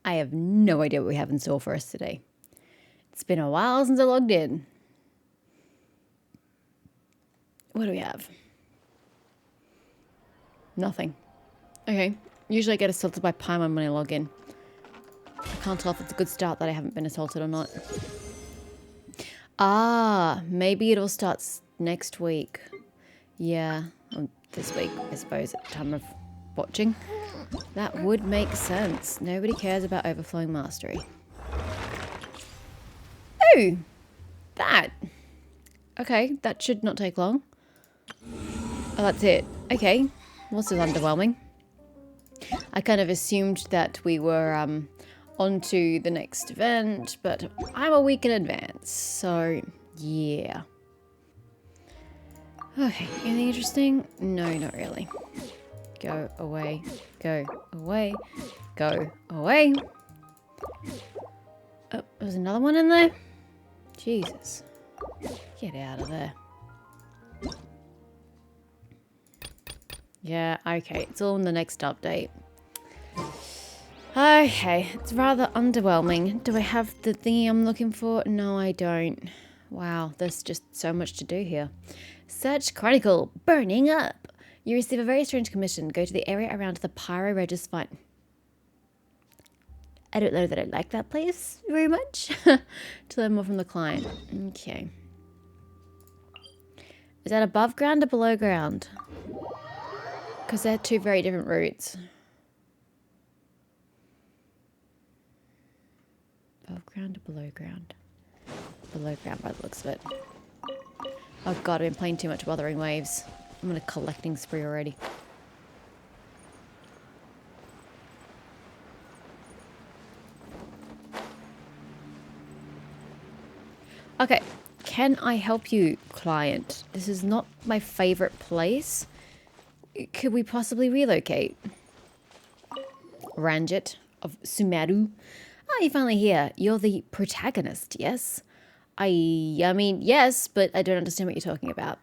I have no idea what we have in store for us today. It's been a while since I logged in. What do we have? Nothing. Okay. Usually I get assaulted by Paimon when I log in. I can't tell if it's a good start that I haven't been assaulted or not. Ah, maybe it all starts next week. Yeah, or this week, I suppose, at the time of watching. That would make sense. Nobody cares about overflowing mastery. Oh! That! Okay, that should not take long. Oh, that's it. Okay. Well, still underwhelming. I kind of assumed that we were on to the next event, but I'm a week in advance, so yeah. Okay, anything interesting? No, not really. Go away, go away, go away. Oh, there's another one in there? Jesus. Get out of there. Yeah, okay, it's all in the next update. Okay, it's rather underwhelming. Do I have the thingy I'm looking for? No, I don't. Wow, there's just so much to do here. Search Chronicle, burning up. You receive a very strange commission. Go to the area around the Pyro Regis Fine. I don't know that I like that place very much. To learn more from the client. Okay. Is that above ground or below ground? Because they're two very different routes. Above ground or below ground? Below ground by the looks of it. Oh god, I've been playing too much Wuthering Waves. I'm on a collecting spree already. Okay, can I help you, client? This is not my favorite place. Could we possibly relocate? Ranjit of Sumeru. Oh, you're finally here. You're the protagonist, yes? I mean, yes, but I don't understand what you're talking about.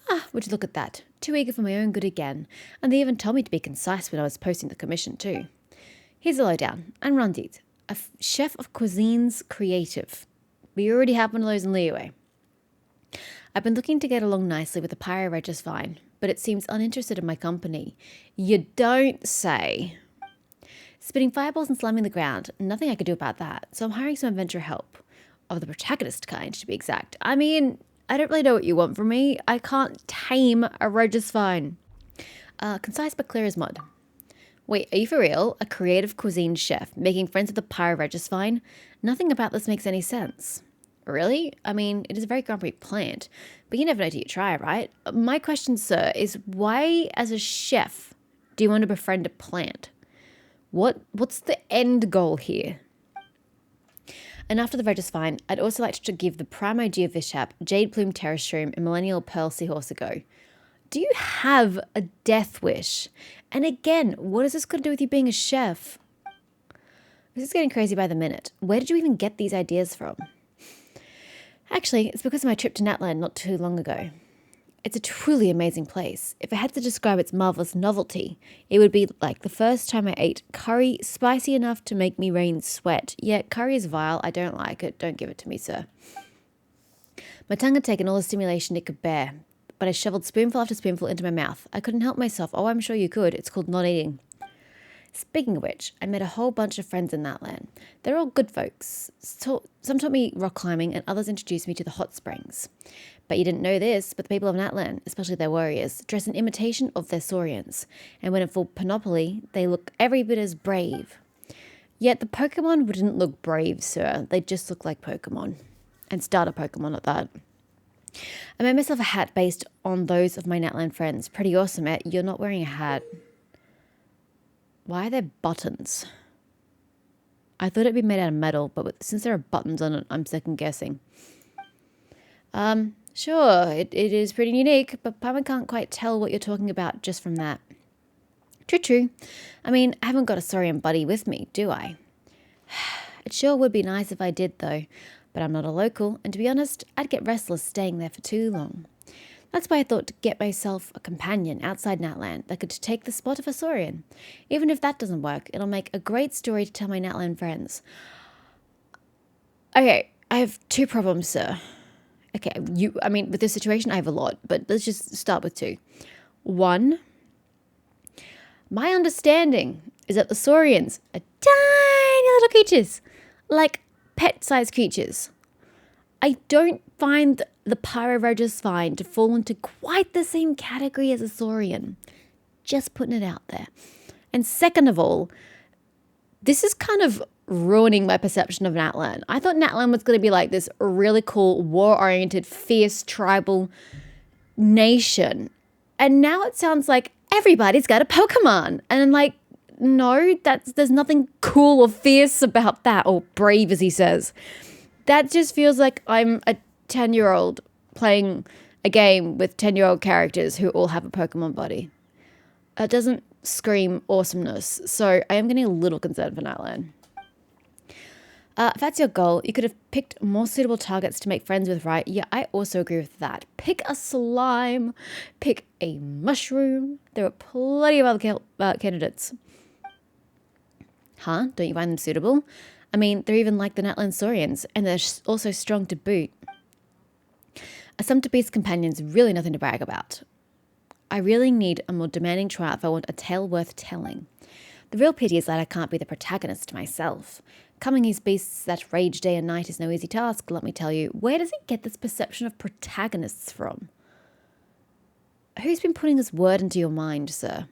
Ah, would you look at that? Too eager for my own good again. And they even told me to be concise when I was posting the commission too. Here's the lowdown. I'm Randit, a chef of cuisines creative. We already have one of those in Liyue. I've been looking to get along nicely with the Pyro Regis Vine, but it seems uninterested in my company. You don't say. Spitting fireballs and slamming the ground, nothing I could do about that, so I'm hiring some adventure help. Of the protagonist kind, to be exact. I mean, I don't really know what you want from me. I can't tame a Regis Vine. Concise but clear as mud. Wait, are you for real? A creative cuisine chef making friends with the Pyro Regis Vine? Nothing about this makes any sense. Really? I mean, it is a very grumpy plant, but you never know till you try, right? My question, sir, is why, as a chef, do you want to befriend a plant? What's the end goal here? And after the Regis Vine, I'd also like to give the Primo Geovishap, Jade Plume Terrastream, and Millennial Pearl Seahorse a go. Do you have a death wish? And again, what is this got to do with you being a chef? This is getting crazy by the minute. Where did you even get these ideas from? Actually, it's because of my trip to Natland not too long ago. It's a truly amazing place. If I had to describe its marvelous novelty, it would be like the first time I ate curry spicy enough to make me rain sweat. Yeah, curry is vile. I don't like it. Don't give it to me, sir. My tongue had taken all the stimulation it could bear, but I shoveled spoonful after spoonful into my mouth. I couldn't help myself. Oh, I'm sure you could. It's called not eating. Speaking of which, I met a whole bunch of friends in that land. They're all good folks. Some taught me rock climbing and others introduced me to the hot springs. But you didn't know this, but the people of Natlan, especially their warriors, dress in imitation of their Saurians. And when in full panoply, they look every bit as brave. Yet the Pokemon wouldn't look brave, sir. They just look like Pokemon. And starter Pokemon at that. I made myself a hat based on those of my Natlan friends. Pretty awesome, eh? You're not wearing a hat. Why are there buttons? I thought it'd be made out of metal, but since there are buttons on it, I'm second guessing. Sure, it is pretty unique, but Paimon can't quite tell what you're talking about just from that. True. I mean, I haven't got a Saurian buddy with me, do I? It sure would be nice if I did, though. But I'm not a local, and to be honest, I'd get restless staying there for too long. That's why I thought to get myself a companion outside Natland that could take the spot of a Saurian. Even if that doesn't work, it'll make a great story to tell my Natland friends. Okay, I have two problems, sir. Okay, with this situation, I have a lot, but let's just start with two. One, my understanding is that the Saurians are tiny little creatures, like pet-sized creatures. I don't find the Pyroregis to fall into quite the same category as a Saurian. Just putting it out there. And second of all, this is kind of ruining my perception of Natlan. I thought Natlan was going to be like this really cool, war-oriented, fierce, tribal nation. And now it sounds like everybody's got a Pokemon. And I'm like, no, there's nothing cool or fierce about that, or brave, as he says. That just feels like I'm a 10-year-old playing a game with 10-year-old characters who all have a Pokemon body. It doesn't scream awesomeness, so I am getting a little concerned for Natlan. If that's your goal, you could have picked more suitable targets to make friends with, right? Yeah, I also agree with that. Pick a slime, pick a mushroom. There are plenty of other candidates. Huh? Don't you find them suitable? I mean, they're even like the Natlan Saurians, and they're also strong to boot. A sum-to-beast companion's really nothing to brag about. I really need a more demanding trial if I want a tale worth telling. The real pity is that I can't be the protagonist myself. Coming these beasts that rage day and night is no easy task, let me tell you. Where does he get this perception of protagonists from? Who's been putting this word into your mind, sir?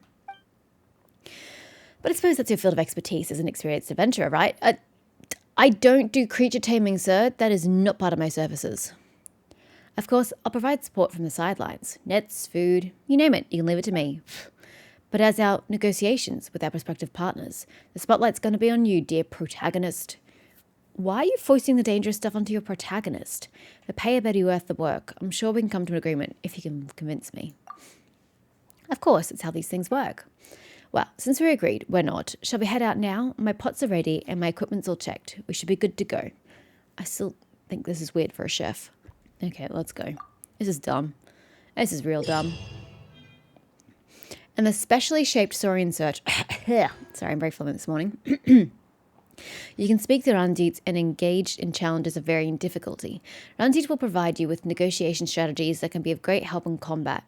But I suppose that's your field of expertise as an experienced adventurer, right? I don't do creature taming, sir. That is not part of my services. Of course, I'll provide support from the sidelines. Nets, food, you name it, you can leave it to me. But as our negotiations with our prospective partners, the spotlight's going to be on you, dear protagonist. Why are you foisting the dangerous stuff onto your protagonist? The pay better be worth the work. I'm sure we can come to an agreement if you can convince me. Of course, it's how these things work. Well, since we agreed, we're not. Shall we head out now? My pots are ready and my equipment's all checked. We should be good to go. I still think this is weird for a chef. Okay, let's go. This is dumb. This is real dumb. And the specially shaped Saurian search. Sorry, I'm very fluent this morning. You can speak to Ranjit and engage in challenges of varying difficulty. Ranjit will provide you with negotiation strategies that can be of great help in combat.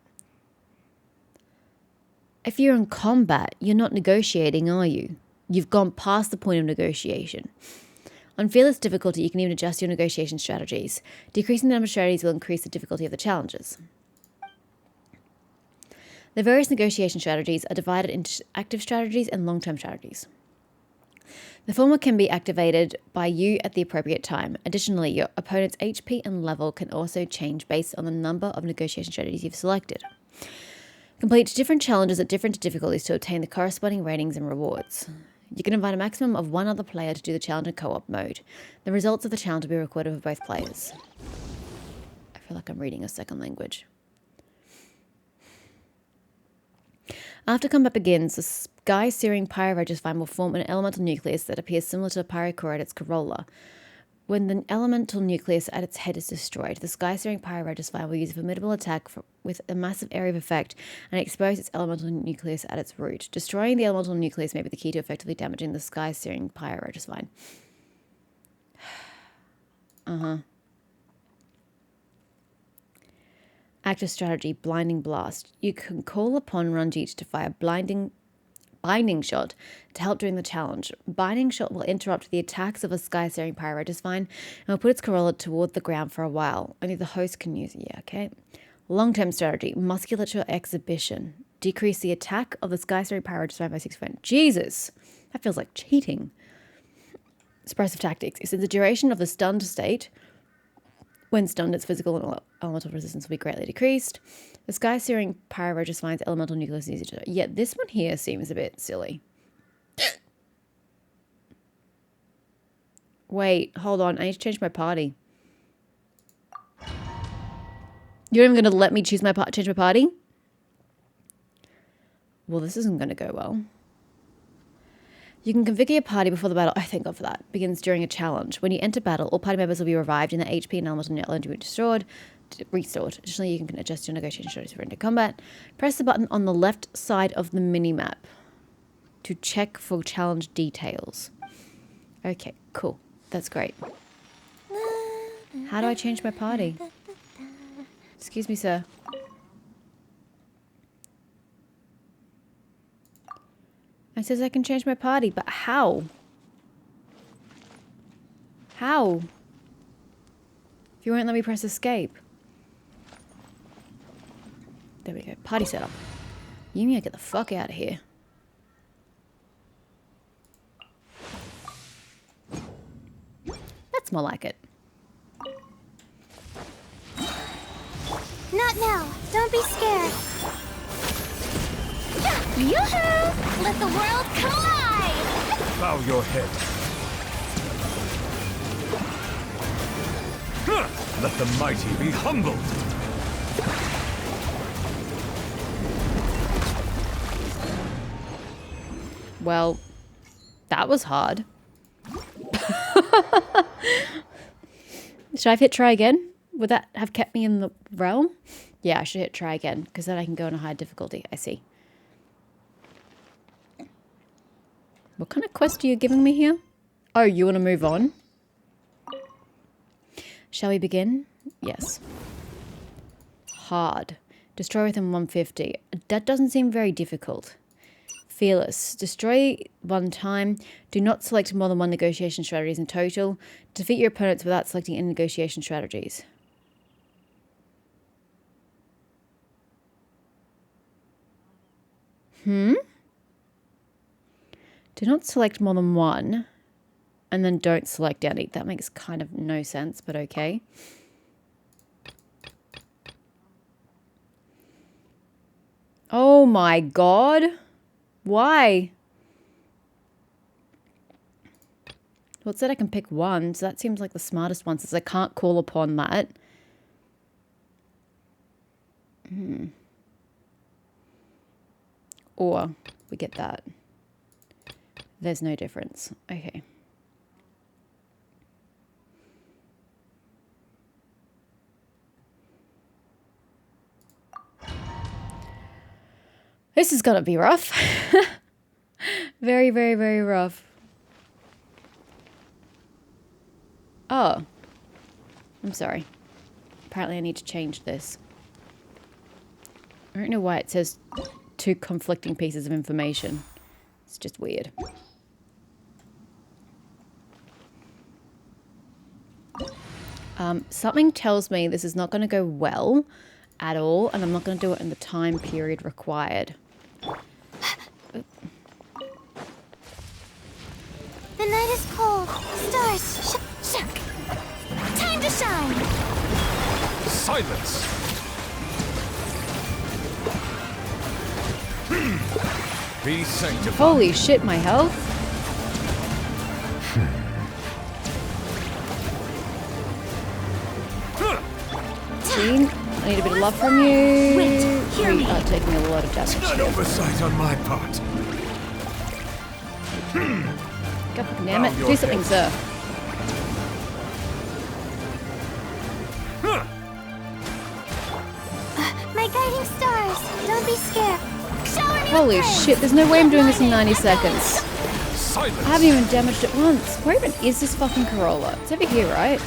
If you're in combat, you're not negotiating, are you? You've gone past the point of negotiation. On fearless difficulty, you can even adjust your negotiation strategies. Decreasing the number of strategies will increase the difficulty of the challenges. The various negotiation strategies are divided into active strategies and long-term strategies. The former can be activated by you at the appropriate time. Additionally, your opponent's HP and level can also change based on the number of negotiation strategies you've selected. Complete different challenges at different difficulties to obtain the corresponding ratings and rewards. You can invite a maximum of one other player to do the challenge in co-op mode. The results of the challenge will be recorded for both players. I feel like I'm reading a second language. After combat begins, the sky-searing Pyroregis will form an elemental nucleus that appears similar to a Pyrocore at its corolla. When the elemental nucleus at its head is destroyed, the sky-searing Pyroregis will use a formidable attack with a massive area of effect and expose its elemental nucleus at its root. Destroying the elemental nucleus may be the key to effectively damaging the sky-searing Pyroregis. Active strategy, Blinding Blast. You can call upon Ranjit to fire Binding Shot to help during the challenge. Binding Shot will interrupt the attacks of a sky-searing Pyroregis and will put its corolla toward the ground for a while. Only the host can use it. Yeah, okay. Long-term strategy, Musculature Exhibition. Decrease the attack of the sky-searing Pyroregis by 6%. Jesus! That feels like cheating. Suppressive Tactics. Since the duration of the stunned state, when stunned, its physical and elemental resistance will be greatly decreased. The sky-searing Pyroregis elemental nucleus is easy to... Yeah, this one here seems a bit silly. Wait, hold on. I need to change my party. You're not even going to let me change my party? Well, this isn't going to go well. You can configure your party before the battle, oh thank God for that, begins during a challenge. When you enter battle, all party members will be revived and the HP and elemental net will be destroyed. restored. Additionally, you can adjust your negotiation strategies for into combat. Press the button on the left side of the minimap to check for challenge details. Okay, cool. That's great. How do I change my party? Excuse me, sir. It says I can change my party, but how? How? If you won't let me press escape. There we go. Party setup. You need to get the fuck out of here. That's more like it. Not now. Don't be scared. Yoo-hoo! Let the world collide! Bow your head. Let the mighty be humbled. Well, that was hard. Should I have hit try again? Would that have kept me in the realm? Yeah, I should hit try again, because then I can go on a higher difficulty. I see. What kind of quest are you giving me here? Oh, you want to move on? Shall we begin? Yes. Hard. Destroy within 150. That doesn't seem very difficult. Fearless. Destroy one time. Do not select more than one negotiation strategies in total. Defeat your opponents without selecting any negotiation strategies. Do not select more than one. And then don't select any. That makes kind of no sense, but okay. Oh my god. Why? Well, it said I can pick one, so that seems like the smartest one, since I can't call upon that. Or we get that. There's no difference. Okay. This is gonna be rough. Very, very, very rough. Oh. I'm sorry. Apparently I need to change this. I don't know why it says two conflicting pieces of information. It's just weird. Something tells me this is not going to go well at all, and I'm not going to do it in the time period required. The night is cold. Stars shook. Time to shine. Silence! Be sanctified. Holy shit, my health. Jean, I need a bit of love from you. Hear me. You are taking a lot of damage. An oversight on my part. God fucking damn it. Bow your Do something, head. sir. My guiding stars. Don't be scared. Shower me with Holy praise. shit, there's no way I'm doing this in 90 seconds. Silence! I haven't even damaged it once. Where even is this fucking Corolla? It's over here, right?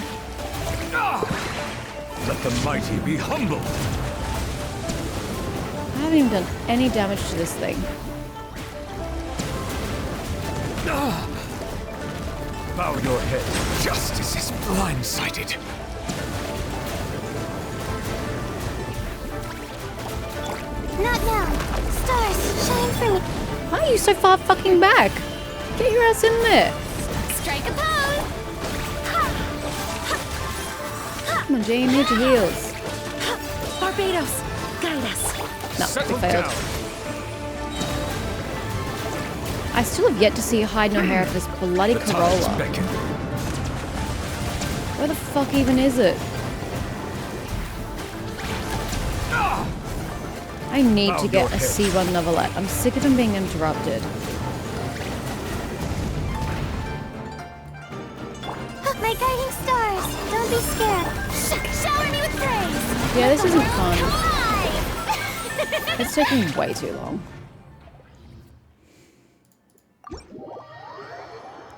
Let the mighty be humbled. I haven't even done any damage to this thing. Bow your head. Justice is blindsided. Not now. Stars, shine for me. Why are you so far fucking back? Get your ass in there. Strike a pose. Come on, Jean, need your heals. Barbados, guide us. No, Settle we failed. down. I still have yet to see a hide nor hair of this bloody The tides Corolla. beckon. Where the fuck even is it? I need Bow to get your a head. C1 novelette. I'm sick of him being interrupted. My guiding stars. Don't be scared. Shower me with praise. Yeah, this The isn't world fun. collide. It's taking way too long.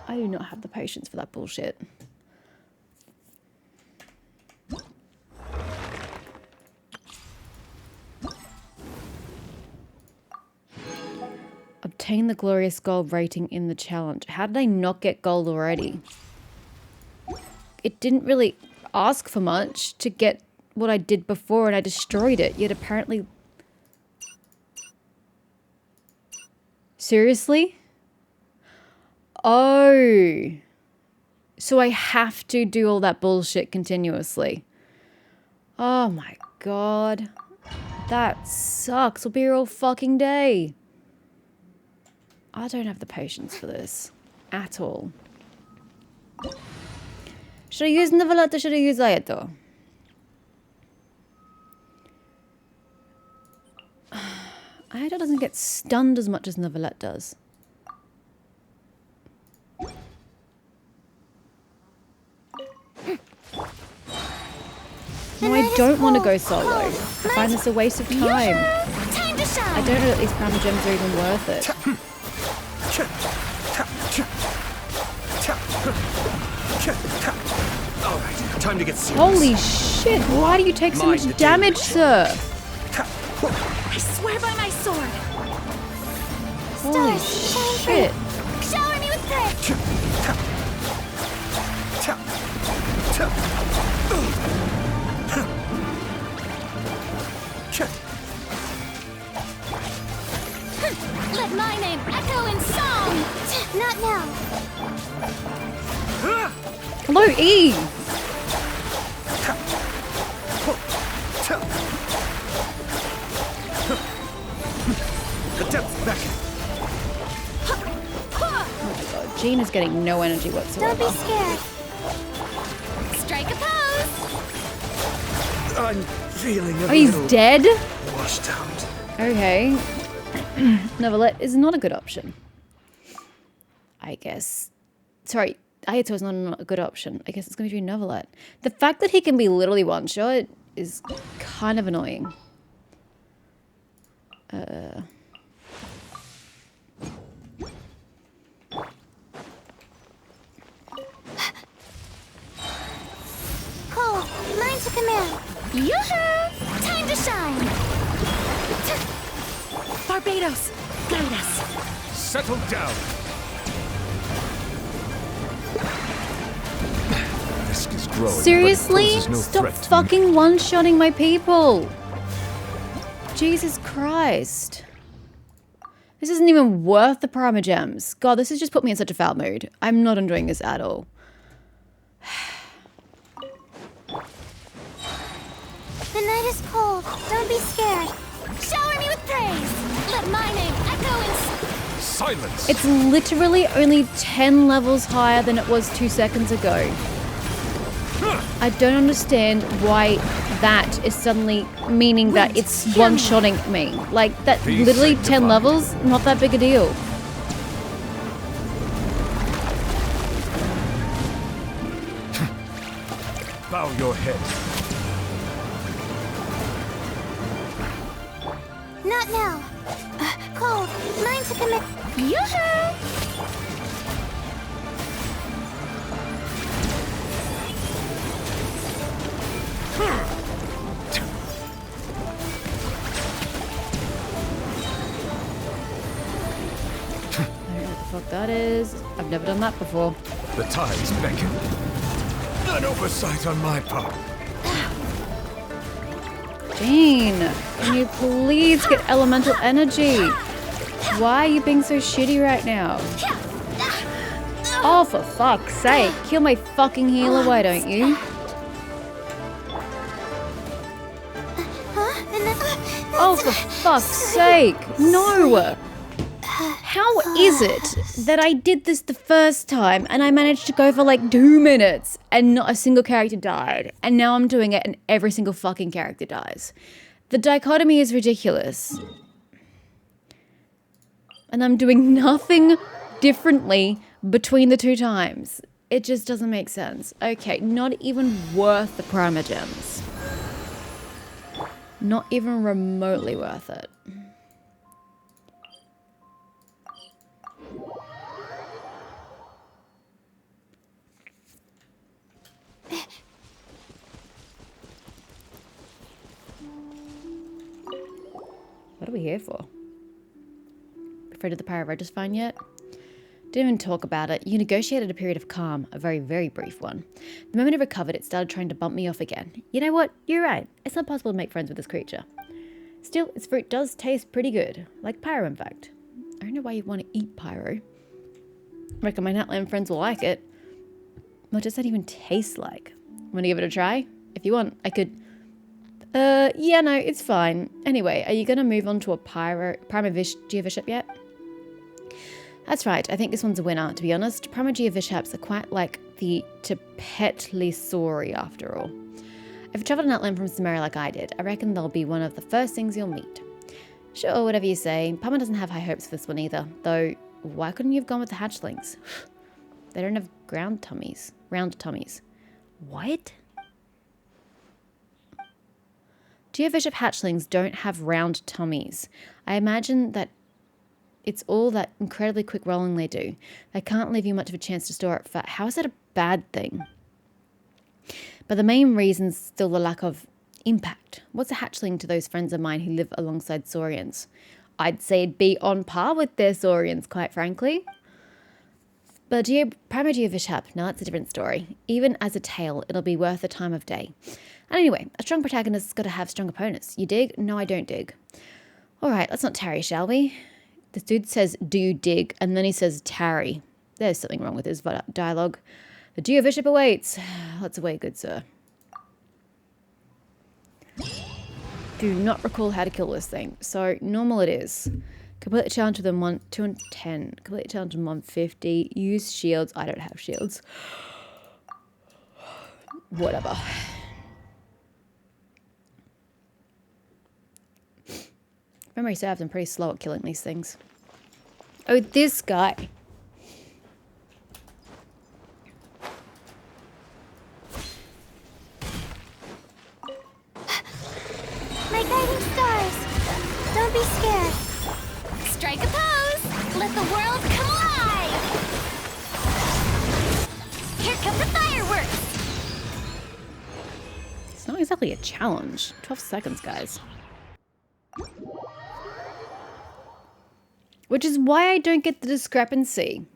I do not have the patience for that bullshit. Obtain the glorious gold rating in the challenge. How did I not get gold already? It didn't really ask for much to get what I did before, and I destroyed it. Yet apparently... Seriously? Oh. So I have to do all that bullshit continuously. Oh my god. That sucks. We'll be here all fucking day. I don't have the patience for this. At all. Should I use Nevalette or should I use Aether? Aether doesn't get stunned as much as Nevalette does. No, I don't want to go solo. I find this a waste of time. Time to shine. I don't know that these power gems are even worth it. Alright, time to get serious. Holy shit, why do you take so much damage, sir? I swear by my sword. Holy Stars, shine shit. free. Shower me with praise. Let my name echo in song. Not now. Hello, E! The depth back. Oh, Jean is getting no energy Don't whatsoever. be scared. Strike a pose. I'm feeling a Oh, he's little dead? washed out. Okay. Nevalette is not a good option. I guess. Sorry, Aether is not a good option. I guess it's going to be Nevalette. The fact that he can be literally one-shot is kind of annoying. Cold, mine to command. Yoo-hoo! Time to shine. Barbados, guide us. Settle down. Risk is growing. Seriously? But it poses no Stop threat to me. fucking one-shotting my people. Jesus Christ. This isn't even worth the Prima Gems. God, this has just put me in such a foul mood. I'm not enjoying this at all. The night is cold. Don't be scared. Shower me with praise. Let my name echo in Silence. It's literally only 10 levels higher than it was 2 seconds ago. I don't understand why that is suddenly meaning that it's one-shotting me. Like, that Be literally 10 sanctified. levels, not that big a deal. Bow your head. Not now. Cold, mine to command. Yoo-hoo! I don't know what the fuck that is. I've never done that before. The tides beckon. An oversight on my part. Jean, can you please get elemental energy? Why are you being so shitty right now? Oh, for fuck's sake. Kill my fucking healer, why don't you? Huh? And Oh, for fuck's sake. No. How is it that I did this the first time and I managed to go for like 2 minutes and not a single character died? And now I'm doing it and every single fucking character dies. The dichotomy is ridiculous. And I'm doing nothing differently between the 2 times. It just doesn't make sense. Okay, not even worth the primogems. Not even remotely worth it. What are we here for? Afraid of the Pyro Regis fine yet? Didn't even talk about it. You negotiated a period of calm, a very, very brief one. The moment it recovered, it started trying to bump me off again. You know what? You're right. It's not possible to make friends with this creature. Still, its fruit does taste pretty good. Like Pyro, in fact. I don't know why you want to eat Pyro. Reckon my Natland friends will like it. What does that even taste like? Want to give it a try? If you want, I could... yeah, no, it's fine. Anyway, are you going to move on to a Primogeovishap yet? That's right, I think this one's a winner, to be honest. Primogeovishaps are quite like the Tapetlisori, after all. If you travel to Natland from Sumeria like I did, I reckon they'll be one of the first things you'll meet. Sure, whatever you say. Parma doesn't have high hopes for this one either, though why couldn't you have gone with the hatchlings? They don't have round tummies. What? Geovishap hatchlings don't have round tummies. I imagine that it's all that incredibly quick rolling they do. They can't leave you much of a chance to store up fat. How is that a bad thing? But the main reason's still the lack of impact. What's a hatchling to those friends of mine who live alongside saurians? I'd say it'd be on par with their saurians, quite frankly. But Primogeovishap, now that's a different story. Even as a tale, it'll be worth the time of day. And anyway, a strong protagonist's got to have strong opponents. You dig? No, I don't dig. All right, let's not tarry, shall we? This dude says, do you dig? And then he says, tarry. There's something wrong with his dialogue. The Geovishap awaits. Let's away, good sir. Do not recall how to kill this thing. So, normal it is. Complete the challenge within 210. Complete the challenge in 150. Use shields. I don't have shields. Whatever. Memory serves, I'm pretty slow at killing these things. Oh, this guy. My guiding stars. Don't be scared. Strike a pose. Let the world come alive. Here come the fireworks. It's not exactly a challenge. 12 seconds, guys. Which is why I don't get the discrepancy.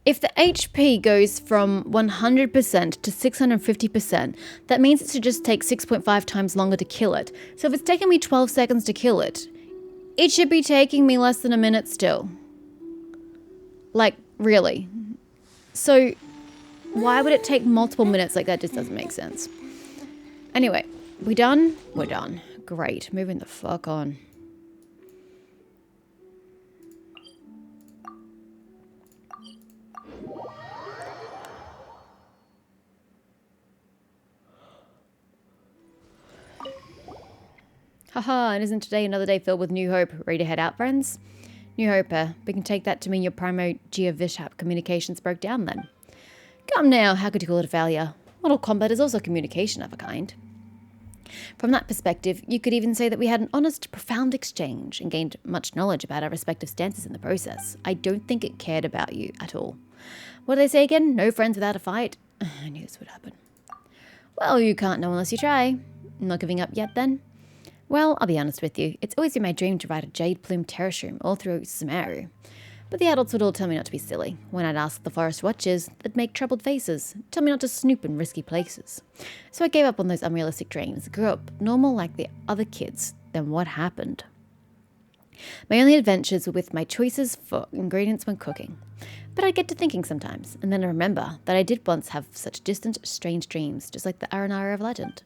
If the HP goes from 100% to 650%, that means it should just take 6.5 times longer to kill it. So if it's taking me 12 seconds to kill it, it should be taking me less than a minute still. Like, really. So why would it take multiple minutes? Like, that just doesn't make sense. Anyway, we done? We're done. Great. Moving the fuck on. Haha, and isn't today another day filled with new hope? Ready to head out, friends? New hope, we can take that to mean your Primogeovishap communications broke down then. Come now, how could you call it a failure? Mortal combat is also communication of a kind. From that perspective, you could even say that we had an honest, profound exchange and gained much knowledge about our respective stances in the process. I don't think it cared about you at all. What do they say again? No friends without a fight? I knew this would happen. Well, you can't know unless you try. Not giving up yet, then? Well, I'll be honest with you. It's always been my dream to ride a jade plume terrashroom all through Sumeru. But the adults would all tell me not to be silly. When I'd ask the forest watchers, they'd make troubled faces, tell me not to snoop in risky places. So I gave up on those unrealistic dreams, grew up normal like the other kids. Then what happened? My only adventures were with my choices for ingredients when cooking. But I get to thinking sometimes, and then I remember that I did once have such distant, strange dreams, just like the Aranara of legend.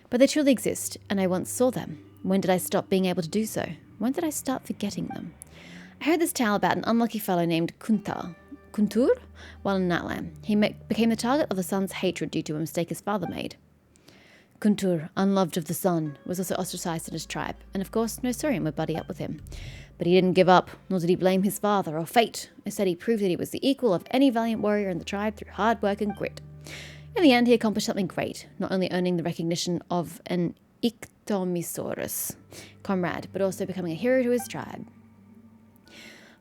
But they truly exist, and I once saw them. When did I stop being able to do so? When did I start forgetting them? I heard this tale about an unlucky fellow named Kuntur, while in Natlan. He became the target of the sun's hatred due to a mistake his father made. Kuntur, unloved of the sun, was also ostracized in his tribe, and of course no Saurian would buddy up with him. But he didn't give up, nor did he blame his father or fate. Instead, he proved that he was the equal of any valiant warrior in the tribe through hard work and grit. In the end, he accomplished something great, not only earning the recognition of an Ictomisaurus comrade, but also becoming a hero to his tribe.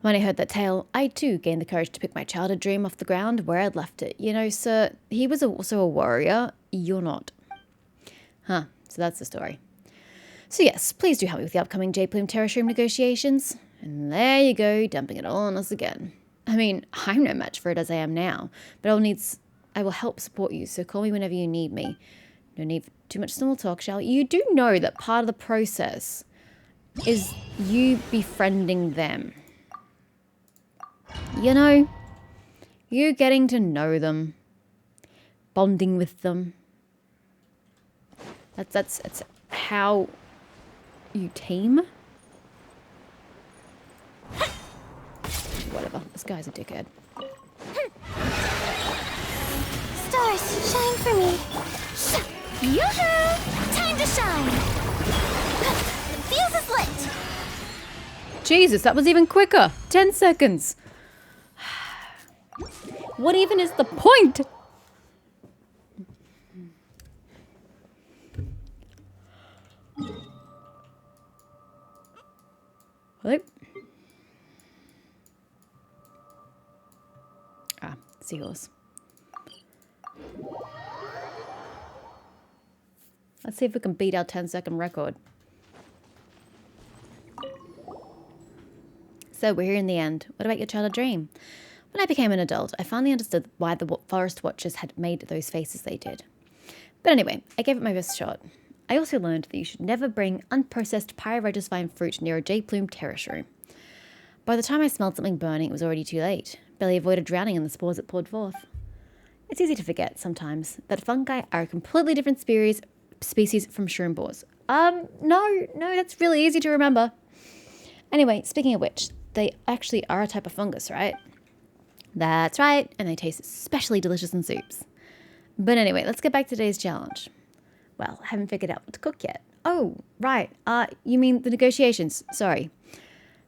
When I heard that tale, I too gained the courage to pick my childhood dream off the ground where I'd left it. You know, sir, he was also a warrior. You're not. Huh, so that's the story. So yes, please do help me with the upcoming J-Plume Terrastroom negotiations. And there you go, dumping it all on us again. I mean, I'm no match for it as I am now, but I will help support you, so call me whenever you need me. No need for too much small talk, shall you? You do know that part of the process is you befriending them. You know, you getting to know them, bonding with them. That's how you team. Whatever. This guy's a dickhead. Stars, shine for me. Yoo-hoo! Time to shine! The fuse is lit! Jesus, that was even quicker. 10 seconds. What even is the point? Hello? Ah, seahorse. Let's see if we can beat our 10-second record. So we're here in the end. What about your childhood dream? When I became an adult, I finally understood why the Forest Watchers had made those faces they did. But anyway, I gave it my best shot. I also learned that you should never bring unprocessed pyroregisvine fruit near a J-Plume terrastroom. By the time I smelled something burning, it was already too late. Barely avoided drowning in the spores it poured forth. It's easy to forget, sometimes, that fungi are a completely different species from shroom boars. No, that's really easy to remember. Anyway, speaking of which, they actually are a type of fungus, right? That's right, and they taste especially delicious in soups. But anyway, let's get back to today's challenge. Well, I haven't figured out what to cook yet. Oh, right, you mean the negotiations, sorry.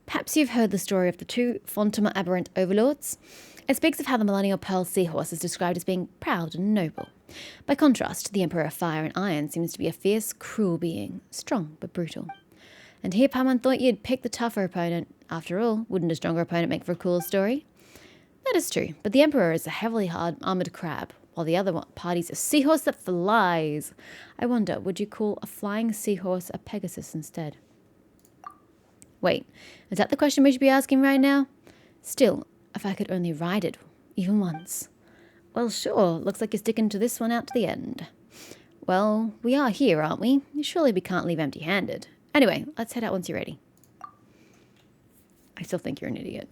Perhaps you've heard the story of the two Fontima Aberrant overlords. It speaks of how the Millennial Pearl Seahorse is described as being proud and noble. By contrast, the Emperor of Fire and Iron seems to be a fierce, cruel being, strong but brutal. And here Paimon thought you'd pick the tougher opponent. After all, wouldn't a stronger opponent make for a cooler story? That is true, but the Emperor is a heavily armoured crab, while the other party's a seahorse that flies. I wonder, would you call a flying seahorse a Pegasus instead? Wait, is that the question we should be asking right now? Still, if I could only ride it, even once. Well, sure, looks like you're sticking to this one out to the end. Well, we are here, aren't we? Surely we can't leave empty-handed. Anyway, let's head out once you're ready. I still think you're an idiot.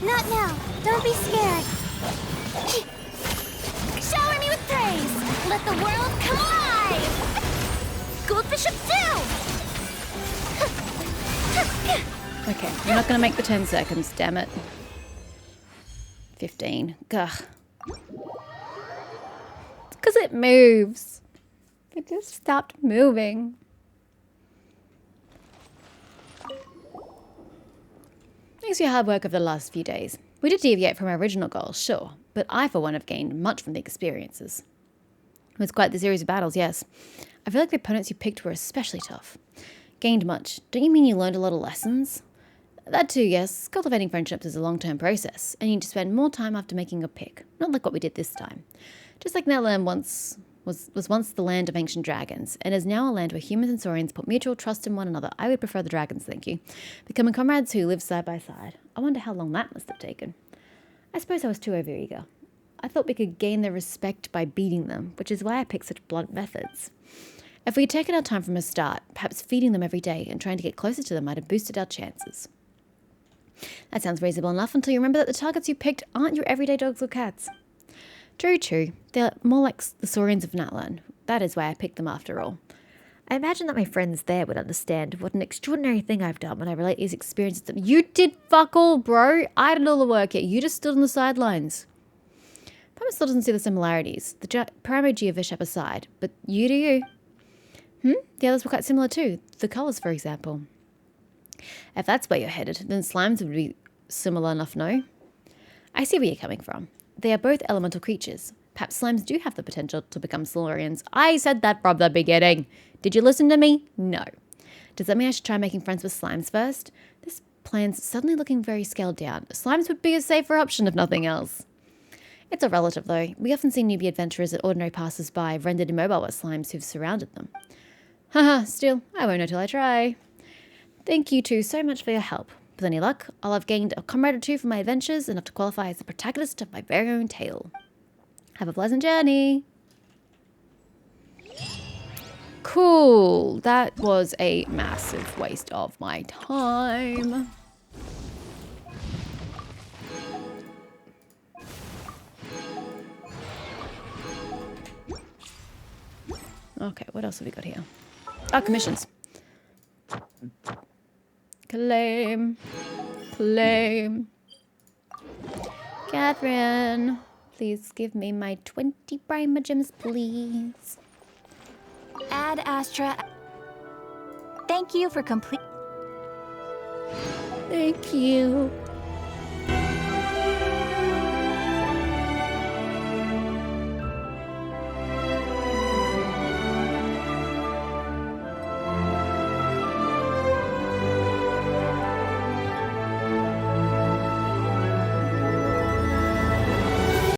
Not now. Don't be scared. Shower me with praise. Let the world come alive. Goldfish up too. Okay, you're not going to make the 10 seconds, damn it. 15. Gah. It's because it moves. It just stopped moving. Thanks for your hard work over the last few days. We did deviate from our original goals, sure, but I, for one, have gained much from the experiences. It was quite the series of battles, yes. I feel like the opponents you picked were especially tough. Gained much. Don't you mean you learned a lot of lessons? That too, yes. Cultivating friendships is a long-term process, and you need to spend more time after making a pick. Not like what we did this time. Just like Netherland was once the land of ancient dragons, and is now a land where humans and saurians put mutual trust in one another. I would prefer the dragons, thank you. Becoming comrades who live side by side. I wonder how long that must have taken. I suppose I was too overeager. I thought we could gain their respect by beating them, which is why I picked such blunt methods. If we had taken our time from the start, perhaps feeding them every day and trying to get closer to them might have boosted our chances. That sounds reasonable enough until you remember that the targets you picked aren't your everyday dogs or cats. True. They're more like the saurians of Natlan. That is why I picked them after all. I imagine that my friends there would understand what an extraordinary thing I've done when I relate these experiences to them. You did fuck all, bro. I did all the work yet. You just stood on the sidelines. Papa still doesn't see the similarities, the primary Geovishap aside, but you do you. The others were quite similar too. The colours, for example. If that's where you're headed, then slimes would be similar enough, no? I see where you're coming from. They are both elemental creatures. Perhaps slimes do have the potential to become Silurians. I said that from the beginning. Did you listen to me? No. Does that mean I should try making friends with slimes first? This plan's suddenly looking very scaled down. Slimes would be a safer option if nothing else. It's a relative, though. We often see newbie adventurers at ordinary passers-by rendered immobile by slimes who've surrounded them. Haha, still, I won't know till I try. Thank you two so much for your help. With any luck, I'll have gained a comrade or two for my adventures, enough to qualify as the protagonist of my very own tale. Have a pleasant journey. Cool. That was a massive waste of my time. Okay, what else have we got here? Oh, commissions. Claim. Catherine, please give me my 20 primer gems, please. Ad Astra. Thank you for complete. Thank you.